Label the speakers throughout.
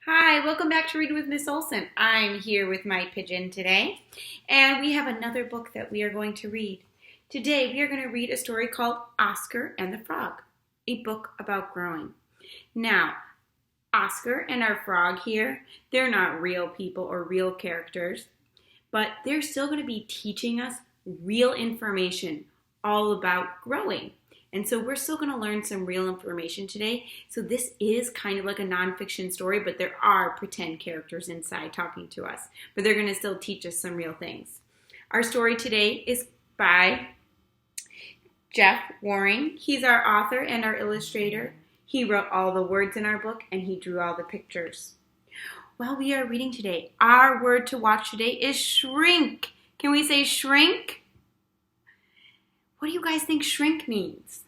Speaker 1: Hi, welcome back to Read with Miss Olson. I'm here with my pigeon today, and we have another book that we are going to read. Today, we are going to read a story called Oscar and the Frog, a book about growing. Now, Oscar and our frog here, they're not real people or real characters, but they're still going to be teaching us real information all about growing. And so we're still going to learn some real information today. So this is kind of like a nonfiction story, but there are pretend characters inside talking to us. But they're going to still teach us some real things. Our story today is by Jeff Waring. He's our author and our illustrator. He wrote all the words in our book and he drew all the pictures. Well, we are reading today. Our word to watch today is shrink. Can we say shrink? What do you guys think shrink means?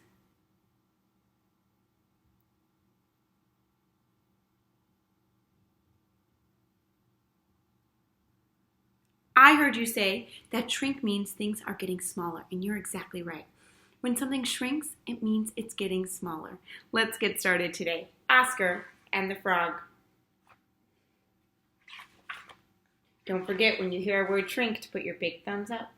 Speaker 1: I heard you say that shrink means things are getting smaller, and you're exactly right. When something shrinks, it means it's getting smaller. Let's get started today. Oscar and the Frog. Don't forget when you hear a word shrink to put your big thumbs up.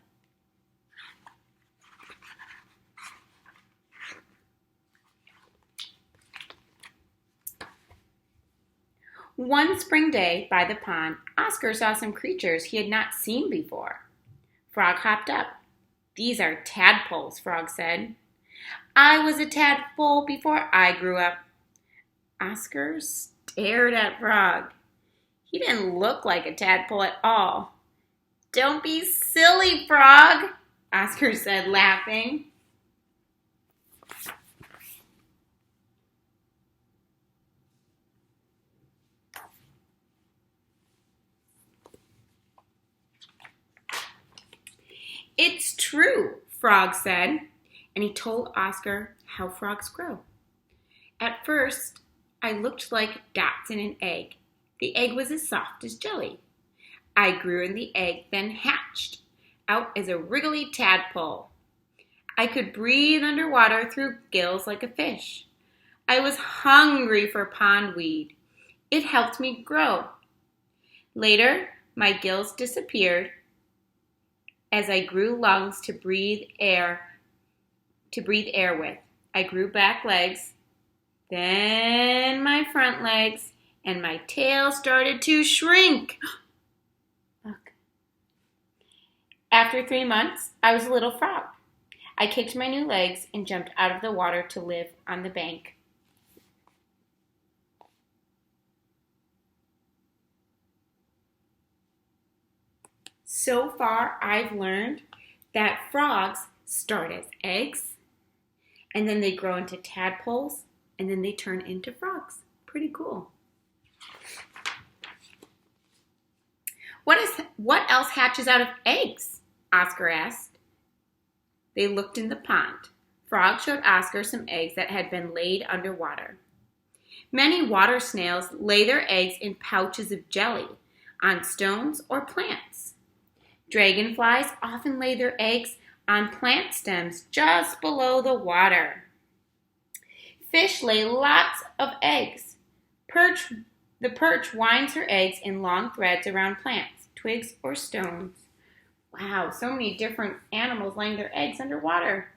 Speaker 1: One spring day by the pond, Oscar saw some creatures he had not seen before. Frog hopped up. "These are tadpoles," Frog said. "I was a tadpole before I grew up." Oscar stared at Frog. He didn't look like a tadpole at all. "Don't be silly, Frog," Oscar said, laughing. "It's true," Frog said, and he told Oscar how frogs grow. "At first, I looked like dots in an egg. The egg was as soft as jelly. I grew in the egg, then hatched out as a wriggly tadpole. I could breathe underwater through gills like a fish. I was hungry for pondweed. It helped me grow. Later, my gills disappeared as I grew lungs to breathe air with. I grew back legs, then my front legs, and my tail started to shrink." Look. "After 3 months, I was a little frog. I kicked my new legs and jumped out of the water to live on the bank." So far, I've learned that frogs start as eggs, and then they grow into tadpoles, and then they turn into frogs. Pretty cool. What else hatches out of eggs?" Oscar asked. They looked in the pond. Frog showed Oscar some eggs that had been laid underwater. "Many water snails lay their eggs in pouches of jelly, on stones or plants. Dragonflies often lay their eggs on plant stems just below the water. Fish lay lots of eggs. The perch winds her eggs in long threads around plants, twigs, or stones." Wow, so many different animals laying their eggs underwater.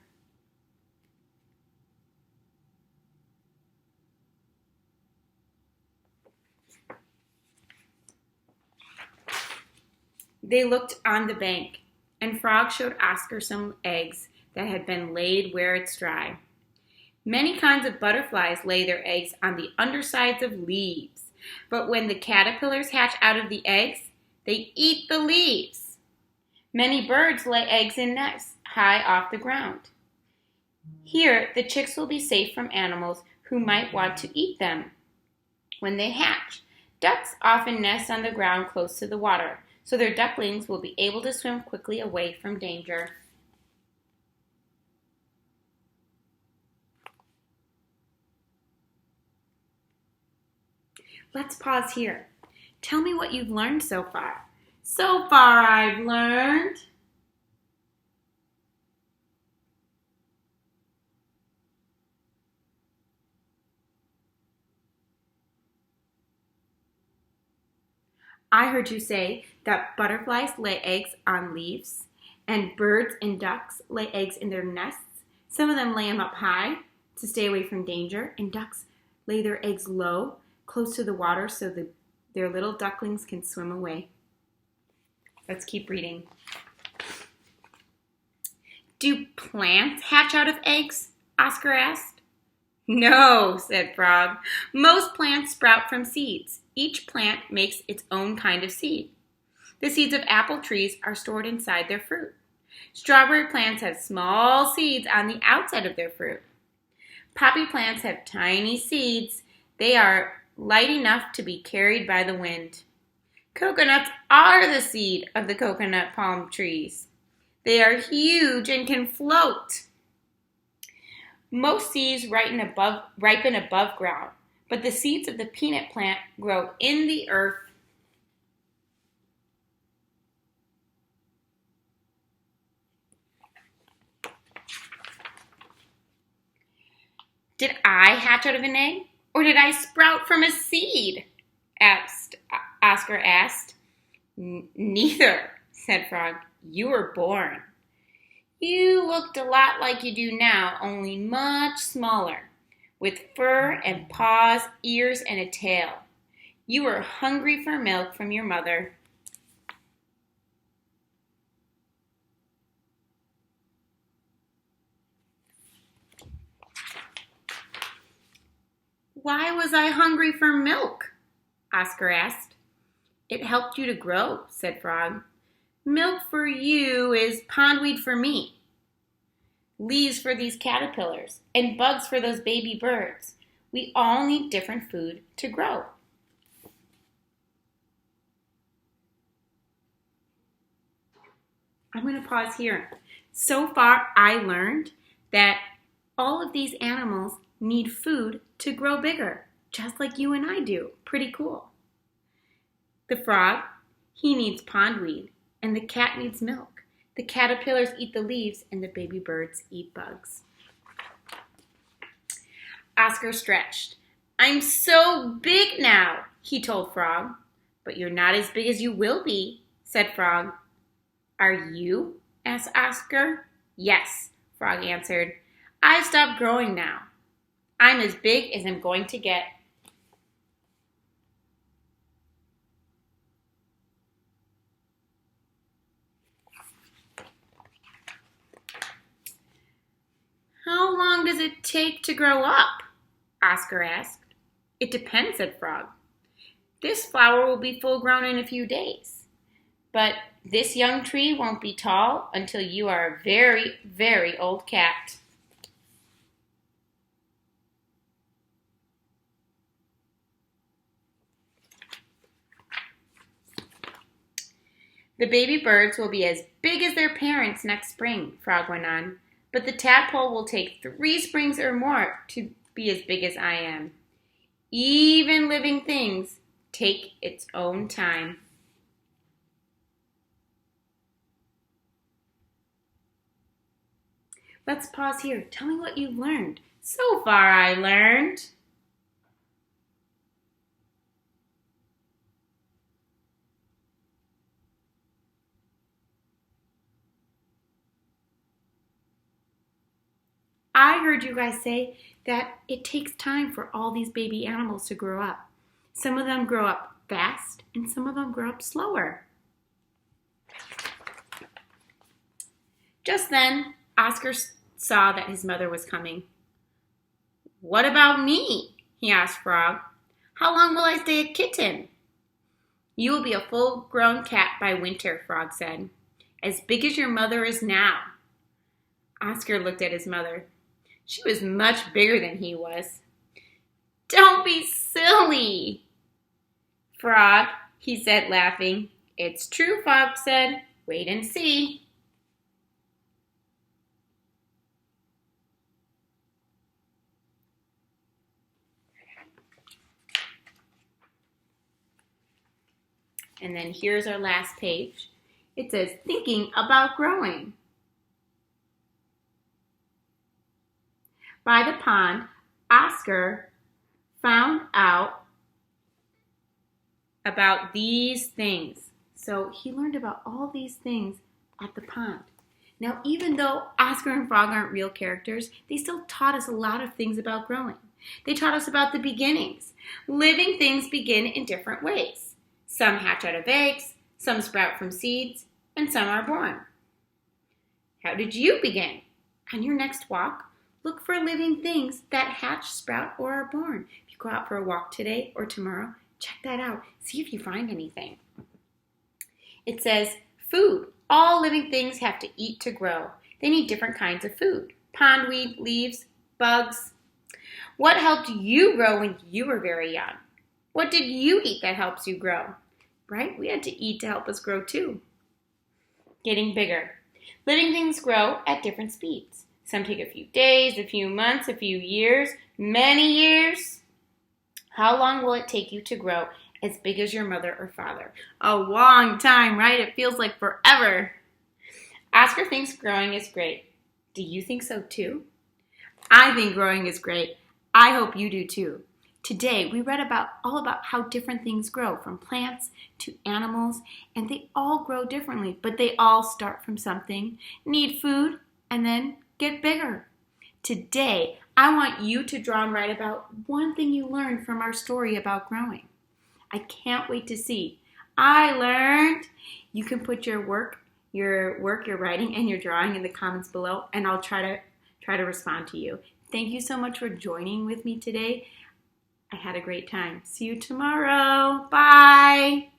Speaker 1: They looked on the bank, and Frog showed Oscar some eggs that had been laid where it's dry. "Many kinds of butterflies lay their eggs on the undersides of leaves, but when the caterpillars hatch out of the eggs, they eat the leaves. Many birds lay eggs in nests high off the ground. Here, the chicks will be safe from animals who might want to eat them. When they hatch, ducks often nest on the ground close to the water, so their ducklings will be able to swim quickly away from danger." Let's pause here. Tell me what you've learned so far. So far, I've learned I heard you say that butterflies lay eggs on leaves, and birds and ducks lay eggs in their nests. Some of them lay them up high to stay away from danger, and ducks lay their eggs low, close to the water, so their little ducklings can swim away. Let's keep reading. Do plants hatch out of eggs? Oscar asked. No, said Frog. Most plants sprout from seeds. Each plant makes its own kind of seed. The seeds of apple trees are stored inside their fruit. Strawberry plants have small seeds on the outside of their fruit. Poppy plants have tiny seeds. They are light enough to be carried by the wind. Coconuts are the seed of the coconut palm trees. They are huge and can float. Most seeds ripen above ground, but the seeds of the peanut plant grow in the earth. Did I hatch out of an egg, or did I sprout from a seed? Oscar asked. Neither, said Frog. You were born. You looked a lot like you do now, only much smaller, with fur and paws, ears, and a tail. You were hungry for milk from your mother. Why was I hungry for milk? Oscar asked. It helped you to grow, said Frog. Milk for you is pondweed for me. Leaves for these caterpillars, and bugs for those baby birds. We all need different food to grow. I'm going to pause here. So far, I learned that all of these animals need food to grow bigger, just like you and I do. Pretty cool. The frog, he needs pondweed, and the cat needs milk. The caterpillars eat the leaves, and the baby birds eat bugs. Oscar stretched. I'm so big now, he told Frog. But you're not as big as you will be, said Frog. Are you? Asked Oscar. Yes, Frog answered. I've stopped growing now. I'm as big as I'm going to get. How long does it take to grow up? Oscar asked. It depends, said Frog. This flower will be full grown in a few days. But this young tree won't be tall until you are a very, very old cat. The baby birds will be as big as their parents next spring, Frog went on. But the tadpole will take 3 springs or more to be as big as I am. Even living things take its own time. Let's pause here. Tell me what you've learned. So far I learned. I heard you guys say that it takes time for all these baby animals to grow up. Some of them grow up fast and some of them grow up slower. Just then, Oscar saw that his mother was coming. What about me? He asked Frog. How long will I stay a kitten? You will be a full-grown cat by winter, Frog said. As big as your mother is now. Oscar looked at his mother. She was much bigger than he was. Don't be silly, Frog, he said, laughing. It's true, Frog said. Wait and see. And then here's our last page. It says, thinking about growing. By the pond, Oscar found out about these things. So he learned about all these things at the pond. Now, even though Oscar and Frog aren't real characters, they still taught us a lot of things about growing. They taught us about the beginnings. Living things begin in different ways. Some hatch out of eggs, some sprout from seeds, and some are born. How did you begin? On your next walk, look for living things that hatch, sprout, or are born. If you go out for a walk today or tomorrow, check that out. See if you find anything. It says, food. All living things have to eat to grow. They need different kinds of food. Pondweed, leaves, bugs. What helped you grow when you were very young? What did you eat that helps you grow? Right? We had to eat to help us grow too. Getting bigger. Living things grow at different speeds. Some take a few days, a few months, a few years, many years. How long will it take you to grow as big as your mother or father? A long time, right? It feels like forever. Oscar thinks growing is great. Do you think so too? I think growing is great. I hope you do too. Today, we read all about how different things grow, from plants to animals, and they all grow differently, but they all start from something, need food, and then get bigger. Today, I want you to draw and write about one thing you learned from our story about growing. I can't wait to see. I learned. You can put your work, your writing, and your drawing in the comments below, and I'll try to respond to you. Thank you so much for joining with me today. I had a great time. See you tomorrow. Bye.